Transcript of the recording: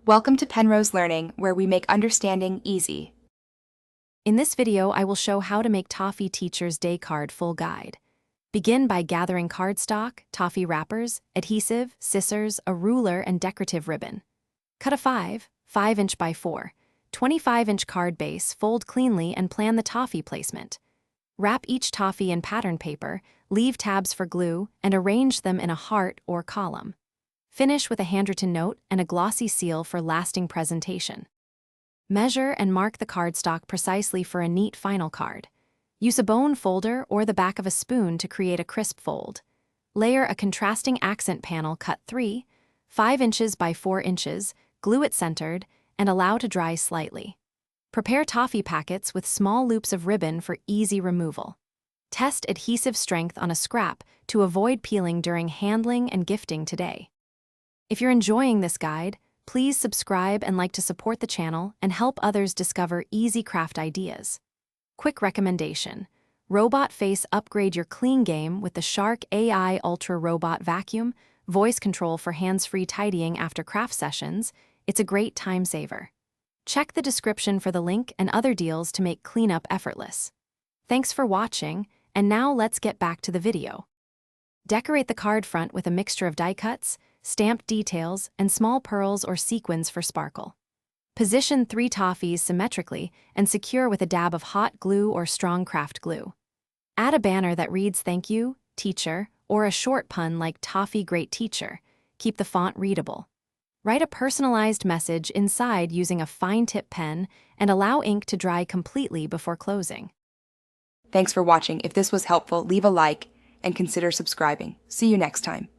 Welcome to Penrose Learning, where we make understanding easy. In this video, I will show how to make Toffee Teacher's Day Card full guide. Begin by gathering cardstock, toffee wrappers, adhesive, scissors, a ruler, and decorative ribbon. Cut a 5-inch by 4, 25-inch card base, fold cleanly, and plan the toffee placement. Wrap each toffee in pattern paper, leave tabs for glue, and arrange them in a heart or column. Finish with a handwritten note and a glossy seal for lasting presentation. Measure and mark the cardstock precisely for a neat final card. Use a bone folder or the back of a spoon to create a crisp fold. Layer a contrasting accent panel cut 5 inches by 4 inches, glue it centered, and allow to dry slightly. Prepare toffee packets with small loops of ribbon for easy removal. Test adhesive strength on a scrap to avoid peeling during handling and gifting today. If you're enjoying this guide, please subscribe and like to support the channel and help others discover easy craft ideas. Quick recommendation: Robot Face upgrade your clean game with the Shark AI Ultra Robot Vacuum, voice control for hands-free tidying after craft sessions. It's a great time saver. Check the description for the link and other deals to make cleanup effortless. Thanks for watching, and now let's get back to the video. Decorate the card front with a mixture of die cuts, stamped details, and small pearls or sequins for sparkle. Position 3 toffees symmetrically and secure with a dab of hot glue or strong craft glue. Add a banner that reads "Thank you, teacher," or a short pun like "Toffee Great Teacher." Keep the font readable. Write a personalized message inside using a fine-tip pen and allow ink to dry completely before closing. Thanks for watching. If this was helpful, leave a like and consider subscribing. See you next time.